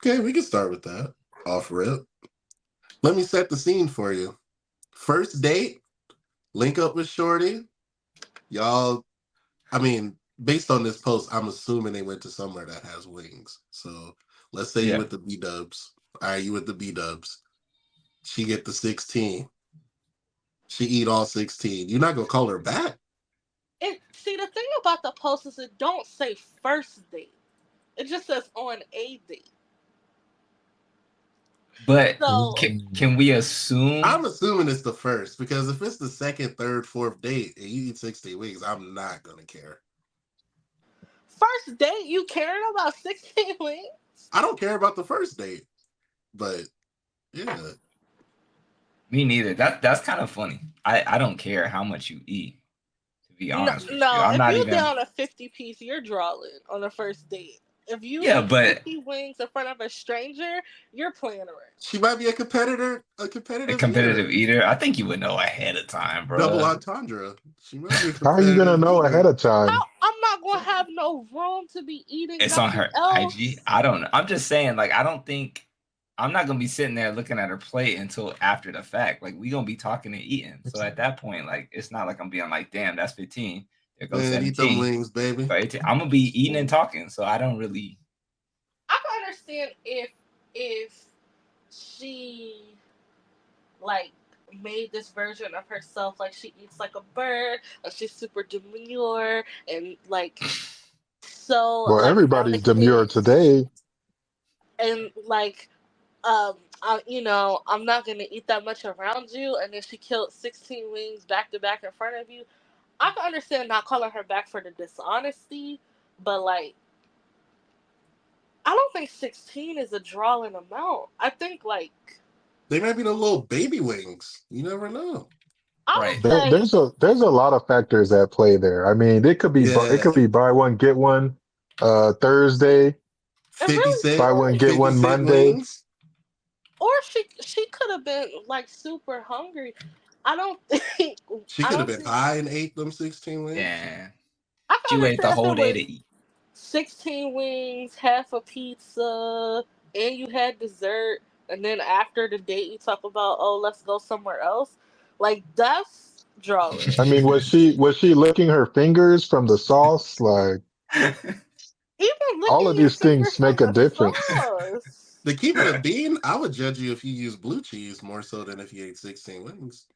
Okay, we can start with that. Off rip. Let me set the scene for you. First date, link up with Shorty. Y'all, I mean, based on this post, I'm assuming they went to somewhere that has wings. So let's say you with the B-dubs. All right, you with the B-dubs. She get the 16. She eat all 16. You're not going to call her back? See, the thing about the post is it don't say first date. It just says on a date. But can we assume? I'm assuming it's the first, because if it's the second, third, fourth date and you eat 16 wings, I'm not going to care. First date? You caring about 16 wings? I don't care about the first date. But, yeah. Me neither. That's kind of funny. I don't care how much you eat, to be honest with you. I'm not if even... you're down a 50-piece, you're drawing on the first date. If you eat 50 wings in front of a stranger, you're playing around. She might be a competitive eater. I think you would know ahead of time, bro. Double entendre. She might be How are you gonna know ahead of time? I'm not gonna have no room to be eating. It's on her IG. I don't know. I'm just saying, like, I don't think I'm not gonna be sitting there looking at her plate until after the fact. Like, we gonna be talking and eating. So at that point, like, it's not like I'm being like, damn, that's 15. There goes 17. Eat them wings, baby. I'm gonna be eating and talking, so I don't really. I can understand if she like made this version of herself, like she eats like a bird, and she's super demure and like so. Well, like, everybody's demure today. And like, I'm not gonna eat that much around you, and then she killed 16 wings back to back in front of you. I can understand not calling her back for the dishonesty, but like, I don't think 16 is a drawing amount. I think like they might be the little baby wings. You never know. Right. There's a lot of factors at play there. I mean, it could be buy one get one Thursday. 50 buy one get one Monday. Wings. Or she could have been like super hungry. I don't think she could have been high and ate them 16 wings. Yeah, she ate the whole day to eat 16 wings, half a pizza, and you had dessert. And then after the date, you talk about, oh, let's go somewhere else. Like, that's drawing. I mean, was she licking her fingers from the sauce? Like, even all of these things make a difference. To keep it a bean, I would judge you if you use blue cheese more so than if you ate 16 wings.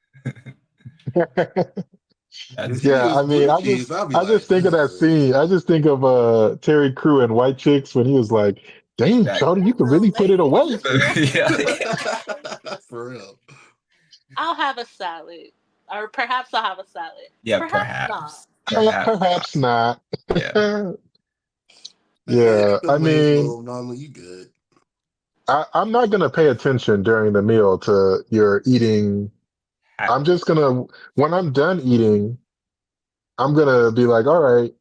Yeah, I mean, I just think of that scene. I just think of Terry Crew and White Chicks when he was like, "Damn, Shawty, you can really put it away." For real. I'll have a salad, or perhaps I'll have a salad. Yeah, perhaps not. Yeah. Yeah, I mean, normally you good. I'm not gonna pay attention during the meal to your eating. I'm just gonna, when I'm done eating, I'm gonna be like, all right,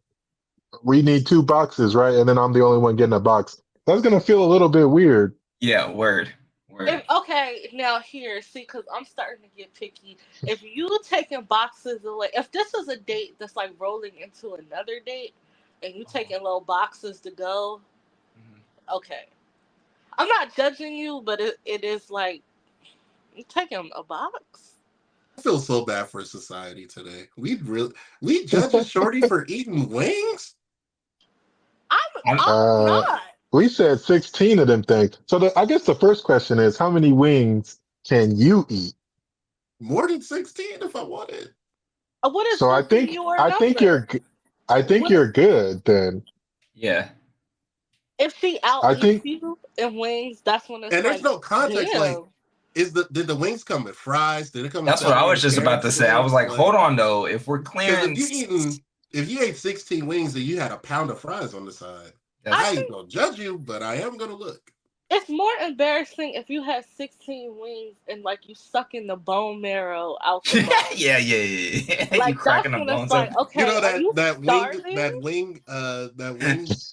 we need 2 boxes, right? And then I'm the only one getting a box. That's gonna feel a little bit weird. Yeah, word. Okay, now here, see, because I'm starting to get picky. If you taking boxes away, if this is a date that's like rolling into another date, and you taking little boxes to go, okay. I'm not judging you, but it is like, you taking a box? I feel so bad for society today. We judge a shorty for eating wings? I'm not. We said 16 of them things. So I guess the first question is, how many wings can you eat? More than 16 if I wanted. What is so I think you're good then. Yeah. If she out-eats you in wings, that's when it's and there's no context. Damn. Like, did the wings come with fries? Did it come? That's what I was just about to say. I was like, hold on though. If we're clearing, if you ate 16 wings and you had a pound of fries on the side, I ain't gonna judge you, but I am gonna look. It's more embarrassing if you had 16 wings and like you sucking the bone marrow out the bone. yeah. Like, you cracking the bones like, okay, you know that wing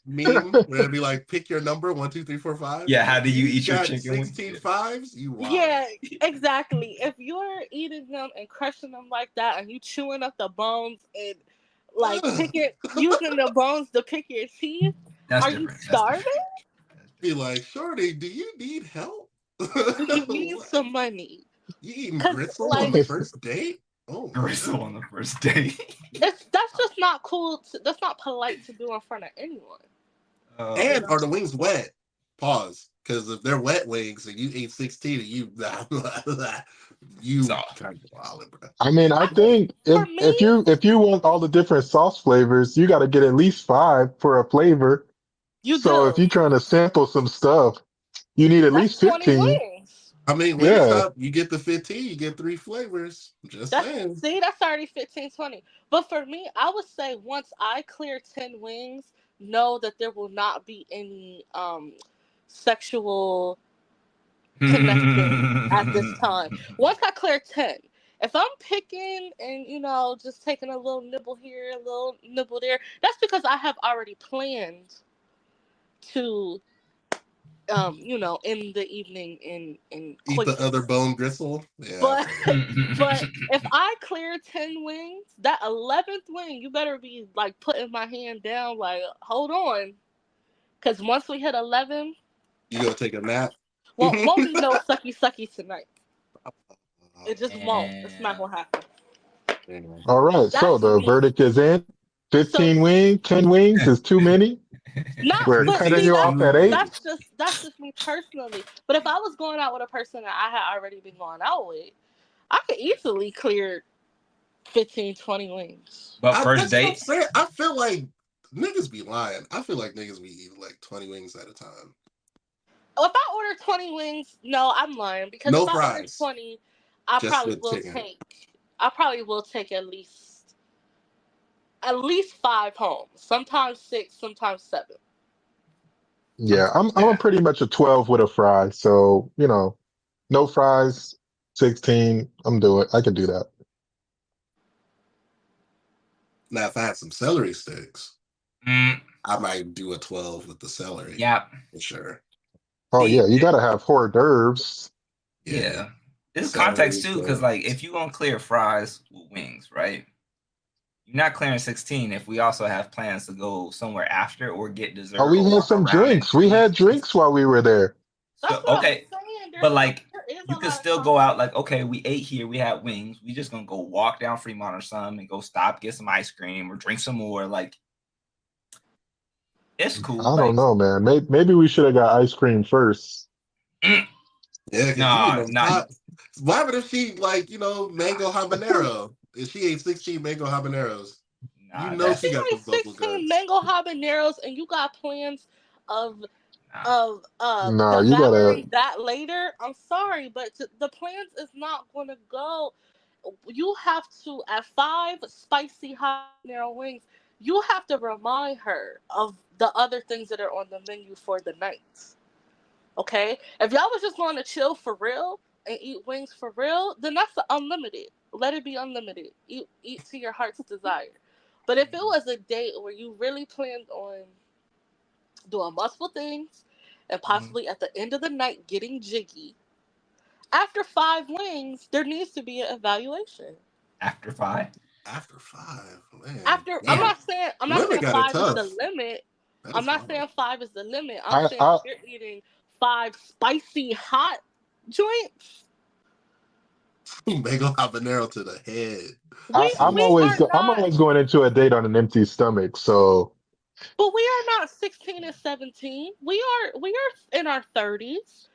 meme where it'd be like, pick your number 1, 2, 3, 4, 5. Yeah, how do you eat your chicken? 16 fives? You wild. Yeah, exactly. If you're eating them and crushing them like that, and you chewing up the bones and like using the bones to pick your teeth, are you starving? Be like, Shorty, do you need help? Do you need What? some money? You eating Cause gristle on like the first date? Oh my Gristle on god. the first date. that's just not cool. That's not polite to do in front of anyone. You Oh, And know. are the wings wet? Pause. Because if they're wet wings and you ate 16 and you so you kind of wild, bro. I mean, I I mean, think for me, if you want all the different sauce flavors, you got to get at least 5 for a flavor. you So if do. you're trying to sample some stuff, you need at That's least 20 15. wings. I mean, Yeah. Wingstop, you get the 15, you get 3 flavors. Just That's saying. see, that's already 15, 20. But for me, I would say once I clear 10 wings, know that there will not be any sexual connection at this time. Once I clear 10, if I'm picking and just taking a little nibble here, a little nibble there, that's because I have already planned to in the evening in Eat the other coitus. bone gristle. Yeah, I But feel it. but if I clear 10 wings, that 11th wing, you better be like putting my hand down, like hold on, because once we hit 11, You gonna take a nap? won't be no sucky sucky tonight. It just won't. It's not damn. gonna happen. All right. So That's the me. verdict is in. So 15 wing, 10 wings is too many. not, We're but 15 cutting see, is you that's off too at 8. many. that's just me personally. But if I was going out with a person that I had already been going out with, I could easily clear 15, 20 wings. But first That's what I'm date, saying. I feel like niggas be lying. I feel like niggas be eating like 20 wings at a time. If I order 20 wings, no, I'm lying because if No I order fries, 20, I just probably with will chicken. take I probably will take at least 5 home. Sometimes 6, sometimes 7. Yeah, I'm a yeah. pretty much a 12 with a fry. So, no fries, 16. I can do that. Now, if I had some celery sticks, Mm, I might do a 12 with the celery yeah. for sure. Oh See, yeah, you gotta have hors d'oeuvres. Yeah, yeah. This context celery, too, because like grapes. if you gonna clear fries with wings, right? You're not clearing 16 if we also have plans to go somewhere after or get Oh, dessert we or had walk some around and drinks. We eat. had drinks while we were there. So That's what I'm okay, saying. but like There is you a could lot of still go time. out like okay, we ate here, we had wings. We just gonna go walk down Fremont or something and go stop, get some ice cream or drink some more. Like it's cool. I don't Like know, man. Maybe we should have got ice cream first. mm, Yeah, because you no, know, not hot. Why would if she like mango habanero? If she ate 16 mango habaneros, you nah. know If she you That's got the like bubble 16 guts. mango habaneros and you got plans of nah. No, you gotta. devouring that later, I'm sorry, but the plans is not going to go. You have to, at 5 spicy habanero wings, you have to remind her of the other things that are on the menu for the night. Okay? If y'all was just going to chill for real and eat wings for real, then that's unlimited. Let it be unlimited. Eat to your heart's desire. But if it was a date where you really planned on doing multiple things and Mhm. possibly at the end of the night getting jiggy, after 5 wings, there needs to be an evaluation. After 5. After 5, man. After I'm Damn. not saying I'm not Women saying got it 5 is the tough. limit. That I'm is not wild. saying 5 is the limit. I'm I saying I if you're eating 5 spicy hot joints, Mango habanero to the head. I we I'm Jeez. we always are I'm not, always going into a date on an empty stomach. So but we are not 16 and 17. We are in our 30s.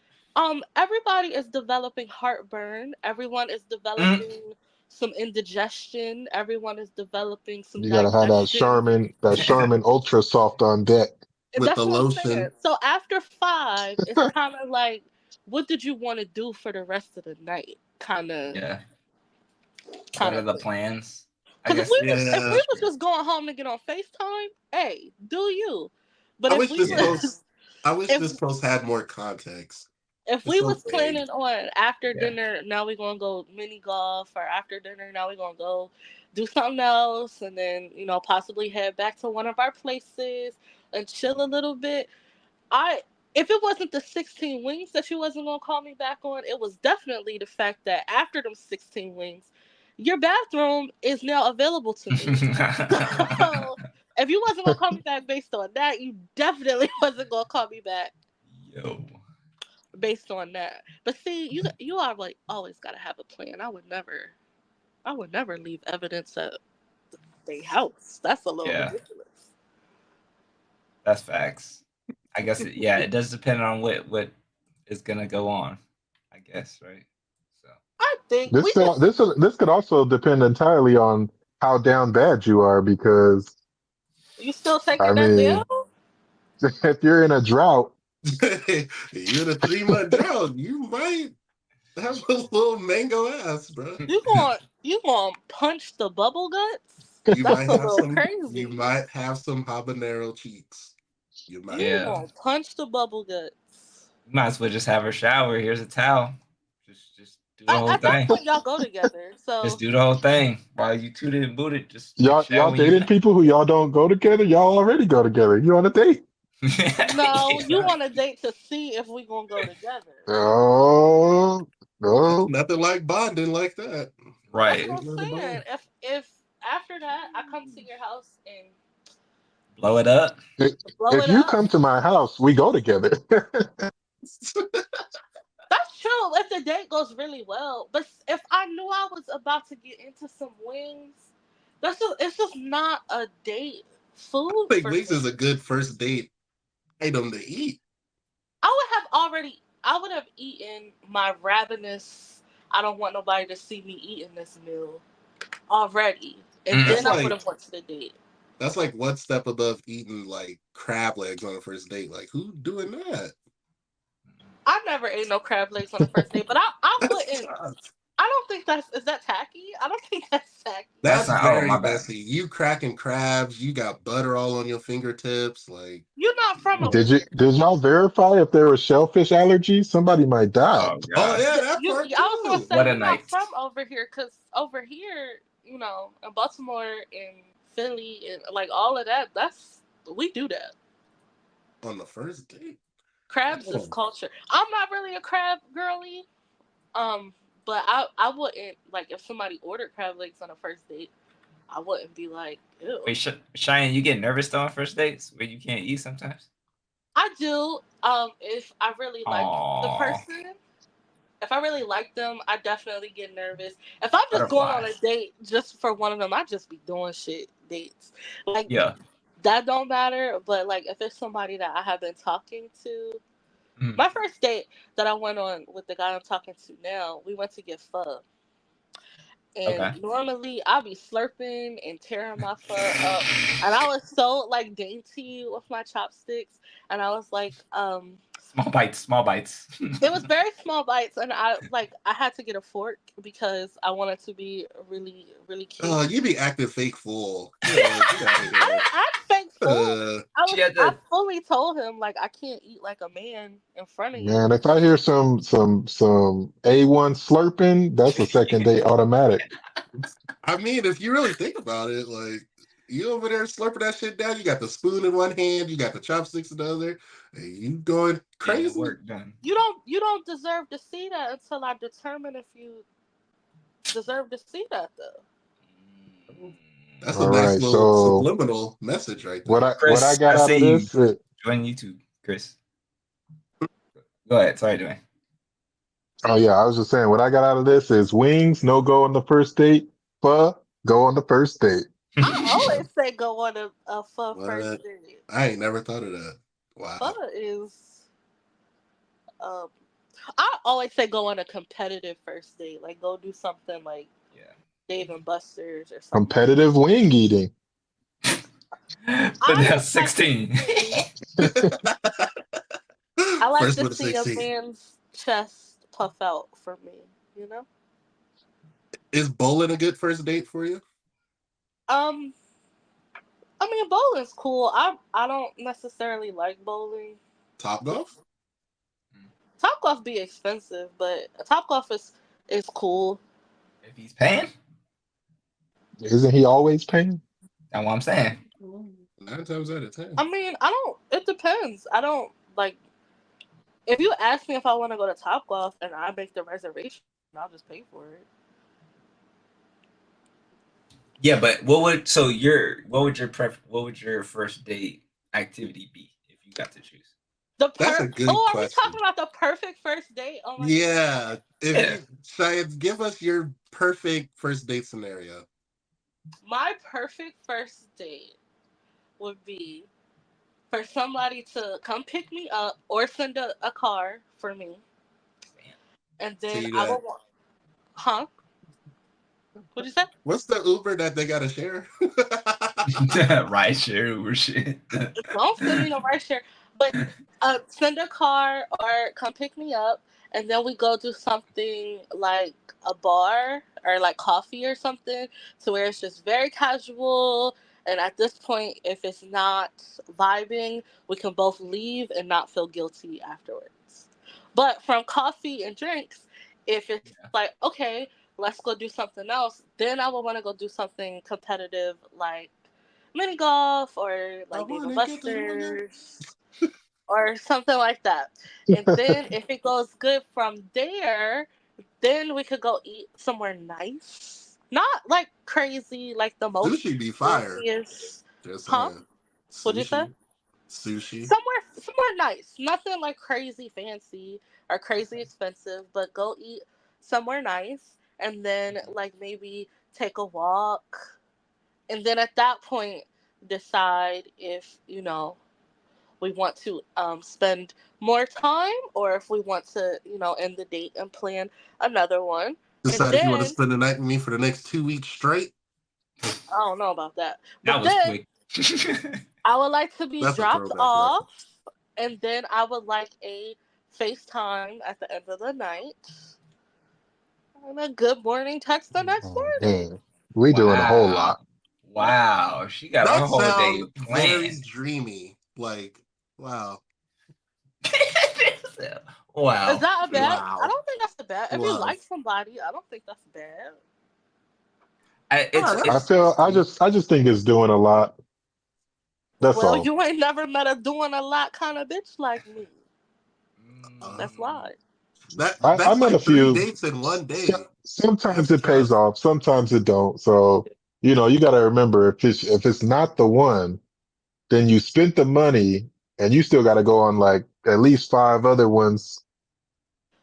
Everybody is developing heartburn. Everyone is Mm. developing some indigestion. Everyone is developing some you gotta have digestion. That Charmin Ultra Soft on deck. With That's the what I'm saying. lotion. So after 5, it's kind of like, what did you want to do for the rest of the night? Yeah. What Kind are of the thing. plans? I Because if guess we was if that's Yeah. we that's was true. just going home to get on Facetime, hey, do you? But I if wish we this Yeah. was post I wish if this post had more context. if It's we so was vague. planning on after Yeah. dinner, now we gonna go mini golf, or after dinner, now we gonna go do something else, and then possibly head back to one of our places and chill a little bit. I If it wasn't the 16 wings that you wasn't gonna call me back on, it was definitely the fact that after them 16 wings, your bathroom is now available to me. So if you wasn't gonna call me back based on that, you definitely wasn't gonna call me back Yo. based on that. But see, you are like always gotta have a plan. I would never leave evidence at their house. That's a little Yeah, ridiculous. that's facts. I guess it does depend on what is gonna go on. I guess, right? So I think This we could just this could also depend entirely on how down bad you are, because you still I taking that mean, bill? if you're in a drought, You're in a 3-month drought. You might have a little mango ass, bro. You going punch the bubble guts? You That's might a have little some. You crazy. might have some habanero cheeks. You might. You yeah, gonna punch the bubble guts? you might as well just have her shower. Here's a towel. Just do the whole At that thing. point, y'all go together. Just So do the whole thing while you tooted and booted. Just take a shower y'all when you dating done. people who y'all don't go together. Y'all already go together. You on a date? no, you Yeah. want a date to see if we gonna go together. Oh no! Nothing like bonding like that. That's Right. what Ain't I'm nothing about saying. If after that I come to your house and Blow it up. blow If it you up, come to my house, we go together. it. that's true. If the date goes really well, but if I knew I was about to get into some wings, it's just not a date food Like for wings is me. a good first date item to eat. I would have eaten my ravenous. I don't want nobody to see me eating this meal already, and Mm. That's then I would like have went to the date. that's like one step above eating like crab legs on a first date. Like who doing that? I never ate no crab legs on the first date, but I That's wouldn't. I don't think is that tacky. I don't think that's tacky. That's that's not. Oh, very my bad. messy. You cracking crabs. You got butter all on your fingertips. Like You're not from over Oh, here. Did y'all verify if there were shellfish allergies? Somebody might die. oh oh gosh. yeah, that part I was gonna too. say What a you're not night. from over here, cause over here, in Baltimore and Philly and like all of that, we do that. On the first date. Crabs is Oh, culture. I'm not really a crab girly, but I wouldn't like if somebody ordered crab legs on a first date. I wouldn't be like, ew. Wait, Cheyenne, you get nervous though on first dates where you can't eat sometimes? I do. If I really like the Oh, person, if I really like them, I definitely get nervous. If I'm just going on a butterflies. date just for one of them, I just be doing shit dates. Like Yeah. that don't matter. But like if it's somebody that I have been talking to, Mm. my first date that I went on with the guy I'm talking to now, we went to get pho. And Okay. normally I'll be slurping and tearing my pho up. And I was so like dainty with my chopsticks. And I was like, Small bites. Small bites. it was very small bites, and I had to get a fork because I wanted to be really really cute. you be acting fake fool. Get out of I here. didn't act fake fool. She had I to. fully told him like I can't eat like a man in front of you. Man, if I hear some A1 slurping, that's a second date automatic. I mean, if you really think about it, like you over there slurping that shit down, you got the spoon in one hand, you got the chopsticks in the other, and you going Getting the crazy. work done. You don't deserve to see that until I determine if you deserve to see that though. That's a All nice right, little so subliminal message right what there. I Chris, got I out of see you. this, Join YouTube, Chris. Go ahead. Sorry, Dwayne. oh yeah, I was just saying what I got out of this is wings, no go on the first date, pho, go on the first date. I always say go on a pho first What? date. I ain't never thought of that. Pho Wow. is um I always say go on a competitive first date. Like go do something like Yeah. Dave and Buster's or something like Competitive wing eating. But I that's just like to 16. see I like First to one to see a 16. man's chest puff out for me, you know? Is bowling a good first date for you? Um I mean bowling's cool. I don't necessarily like bowling. Top golf? Topgolf be expensive, but Topgolf is cool. If he's paying, Isn't he always paying? that's what I'm saying. 9 times out of 10. I mean, I don't it depends. I don't like if you ask me if I want to go to Topgolf and I make the reservation, I'll just pay for it. Yeah, but what would your first date activity be if you got to choose? That's a good Oh, are we question. talking about the perfect first date? Oh my god. Yeah. If Yeah. you Cheyenne, give us your perfect first date scenario. My perfect first date would be for somebody to come pick me up or send a car for me, and So then you I got would want. Huh? What'd you say? what's the Uber that they gotta share? Right, share Uber shit. Don't send me no right share, but send a car or come pick me up, and then we go do something like a bar or like coffee or something, to where it's just very casual. And at this point, if it's not vibing, we can both leave and not feel guilty afterwards. But from coffee and drinks, if it's like, okay, let's go do something else, then I would want to go do something competitive like mini golf or I like Dave and wanna get to know you. Buster's or something like that. And then if it goes good from there, then we could go eat somewhere nice. Not like crazy, like the most Sushi be fire. fanciest. Just Huh? saying. What'd you say? Sushi. Somewhere nice. Nothing like crazy fancy or crazy expensive, but go eat somewhere nice and then like maybe take a walk, and then at that point decide if we want to spend more time, or if we want to end the date and plan another one. And Decide if you want to then spend the night with me for the next 2 weeks straight. I don't know about that, That but was then quick. I would like to be That's a dropped throwback off, reference. and then I would like a FaceTime at the end of the night and a good morning text the next Oh morning. man, we doing a whole Wow. lot. Wow. She got her That whole day sounds very planned. dreamy. Like, wow. Is Wow. that a bad? I Wow. don't think that's a bad. If you Love. like somebody, I don't think that's bad. It's Ah, I it's feel I just think it's doing a lot. That's Well, all. you ain't never met a doing a lot kind of bitch like me. That's mm, why. I that's met a like 3 few. dates in one day. Sometimes That's it pays tough. off, sometimes it don't. So, you got to remember if it's not the one, then you spent the money and you still got to go on like at least five other ones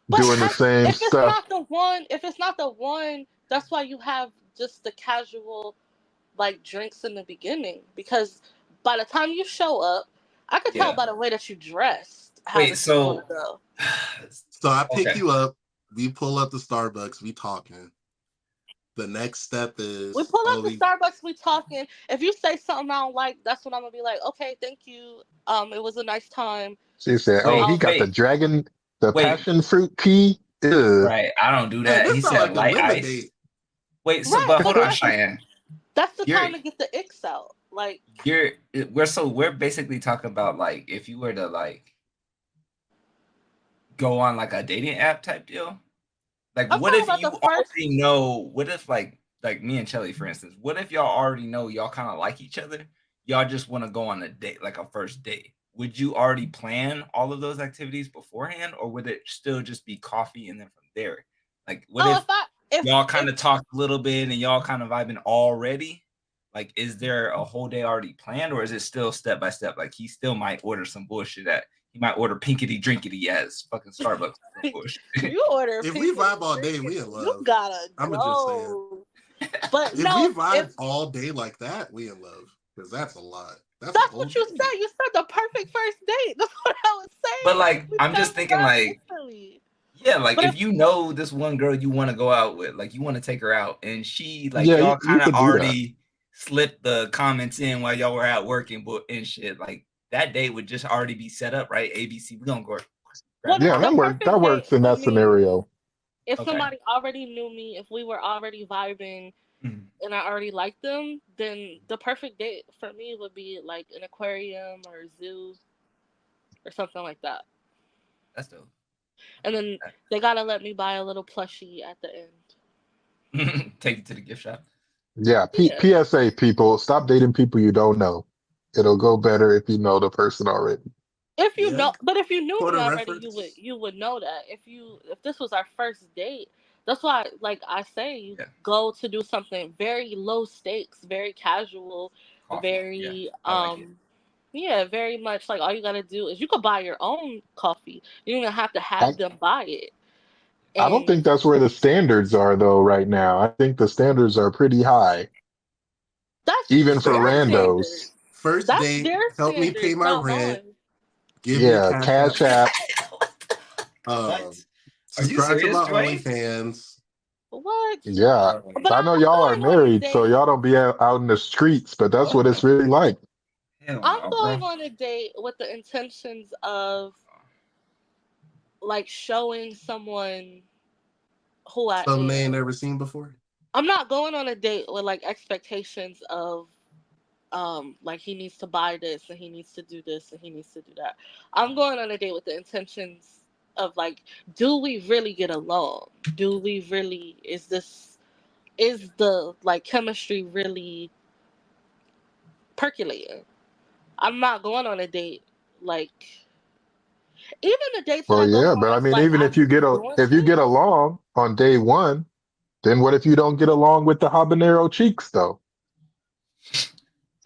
But doing the same if it's stuff. not the one, that's why you have just the casual like drinks in the beginning. Because by the time you show up, I could tell yeah. by the way that you dressed how Wait, this is going to so go. So I pick okay. you up. We pull up to Starbucks. We talking. The next step We is, pull oh, up to we Starbucks, we talking. If you say something I don't like, that's when I'm gonna be like, okay, thank you. It was a nice time. She said, "Oh, he Wait, Um, got wait, the wait. passion fruit tea." Ugh. Right. I don't do hey, that. this He sound said like a light women ice. date. Wait, so right, but because hold on, Cheyenne. that's the You're time to get the icks out. Like, you're we're basically talking about like if you were to like go on like a dating app type deal. Like I'm what talking if about you the first. already know what if like me and Chelly, for instance, what if y'all already know y'all kind of like each other? Y'all just want to go on a date, like a first date. Would you already plan all of those activities beforehand, or would it still just be coffee and then from there? Like, what Oh, if y'all kind of talked a little bit and y'all kind of vibing already? Like, is there a whole day already planned, or is it still step by step? Like, he still might order some bullshit at he might order pinkety drinkety as fucking Starbucks bullshit. you order If we pink and vibe all day, drink we it, in you love. gotta I'ma just say it. go. But If we no, vibe if all day like that, we in love. Because that's a lot. That's a that's whole what you day. said, you said the perfect first date. That's what I was But saying. like, We I'm set just it thinking up like, instantly. yeah, like But if if you know this one girl you want to go out with, like you want to take her out, and she like Yeah, y'all you kind of could do that. already slipped the comments in while y'all were at work and shit, like that date would just already be set up, right? ABC, we gonna go grab well, a Yeah, coffee. the that perfect date works in for that me, scenario. if Okay. somebody already knew me, if we were already vibing Mhm. and I already liked them, then the perfect date for me would be like an aquarium or a zoo or something like that. That's dope. And then they gotta let me buy a little plushie at the end. Take it to the gift shop. Yeah, Yeah. PSA people, stop dating people you don't know. It'll go better if you know the person already. If you Yeah. know, but if you knew For me the already, reference. you would know that. If this was our first date, that's why like I say you Yeah. go to do something very low stakes, very casual, Coffee. Yeah. very I like it. Yeah, very much. Like all you gotta do is you could buy your own coffee. You don't even have to I, have them buy it. I don't And think that's where the standards are though right now. I think the standards are pretty high, that's even for their randos. standards. First That's date, their help me pay standards, my not rent, mine. give me Yeah, cash app, Cash App. What? um, Are you subscribe to serious, my Dwayne? OnlyFans. What? Yeah, But I know I'm y'all are going on a married, so date. y'all don't be out in the streets, but that's what it's really like. Hell I'm no, bro. going on a date with the intentions of like showing someone who I Something they ain't am. never seen before. I'm not going on a date with like expectations of like he needs to buy this and he needs to do this and he needs to do that. I'm going on a date with the intentions of like, do we really get along? Do we really is the like chemistry really percolating? I'm not going on a date like even the dates that Well, I go yeah, on but I is mean, like even I'm doing if you get shit. along on day one, then what if you don't get along with the habanero cheeks though?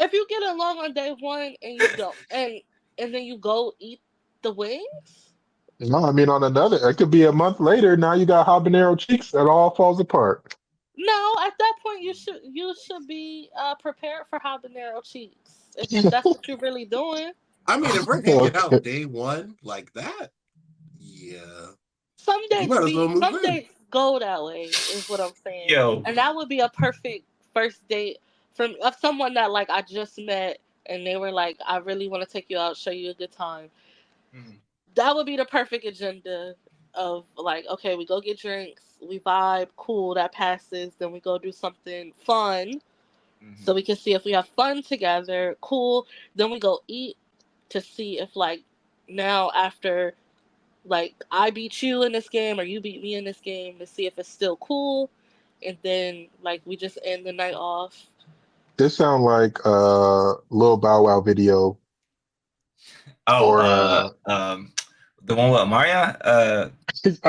If you get along on day one and you don't and then you go eat the wings. No, I mean on another, it could be a month later. Now you got habanero cheeks, it all falls apart. No, at that point you should be prepared for habanero cheeks if that's what you're really doing. I mean, if we're hanging out day one like that, yeah, you might as well move Some in. dates go that way is what I'm saying, Yo. and that would be a perfect first date from of someone that like I just met and they were like I really want to take you out, show you a good time. Mhm. That would be the perfect agenda of like okay we go get drinks, we vibe, cool, that passes, then we go do something fun so Mhm. we can see if we have fun together. Cool. Then we go eat to see if like now after like I beat you in this game or you beat me in this game to see if it's still cool. And then like we just end the night off. This sound like a Lil Bow Wow video Oh, or the one with Mario.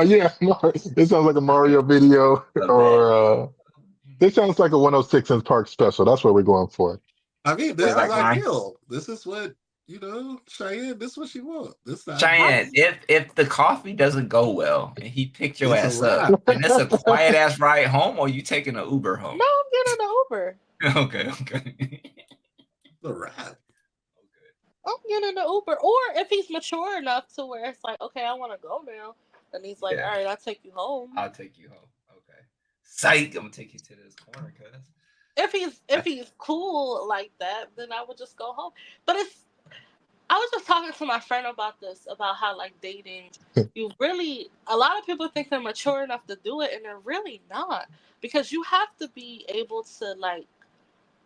yeah, no, it sounds like a Mario video The bed. or this sounds like a 106 in Park special. That's what we're going for. I mean, Or this is like mine. ideal. This is what Cheyenne. This is what she want. This is the ideal. Cheyenne, if the coffee doesn't go well and he picked your It's a ass up, wrap. then it's a quiet ass ride home, or you taking an Uber No, home? I'm getting the Uber. Okay, okay. It's a wrap. I'm getting the Uber. Or if he's mature enough to where it's like, okay, I want to go now. And he's like, Yeah, all right, I'll take you home. I'll take you home. Okay. Psych, I'm gonna take you to this corner, cuz. If he's cool like that, then I would just go home. But it's I was just talking to my friend about this, about how like dating, you really a lot of people think they're mature enough to do it and they're really not. Because you have to be able to like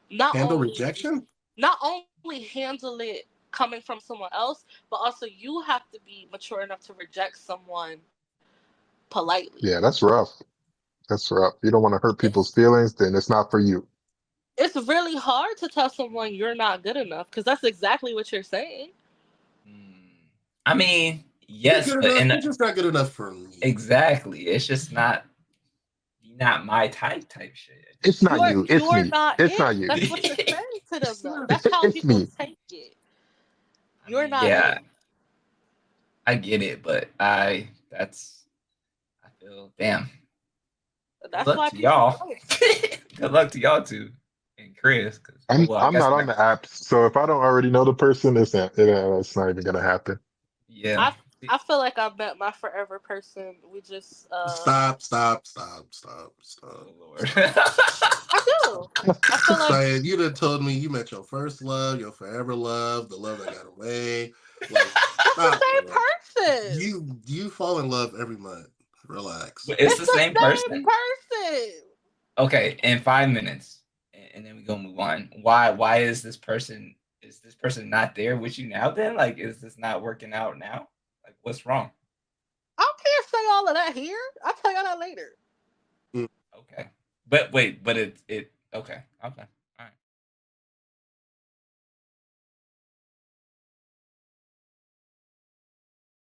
not Handle only rejection. not only handle it coming from someone else, but also you have to be mature enough to reject someone politely. Yeah, that's rough. That's rough. You don't want to hurt It's people's feelings, then it's not for you. it's really hard to tell someone you're not good enough because that's exactly what you're saying. Mm. I mean, You're yes, good but enough. You're just not good enough for me. exactly. It's just not my type shit. It It's just not You're you. It's you're me. not It's not it. you. That's what you're saying to them though. Sure. That's how It's people me. take it. I You're mean, not yeah, it. I get it, but I feel damn. Good That's luck why to people y'all. ghost. Good luck to y'all too, and Chris. Cause oh well, I I'm guess not on the apps, so if I don't already know the person, it's not even gonna happen. yeah. I I feel like I met my forever person. We just Stop. Stop. Stop. Stop. Oh Stop. Lord. Stop. I do. I feel like Cheyenne, you done told me you met your first love, your forever love, the love that got away. Like, that's the stop, man. same person. You fall in love every month. Relax. But it's It's the the same same person. person. Okay, in 5 minutes, and then we gonna move on. Why is this person not there with you now? Then like, is this not working out now? Like, what's wrong? I can't say all of that here. I'll tell y'all that later. Okay, but wait, but it okay.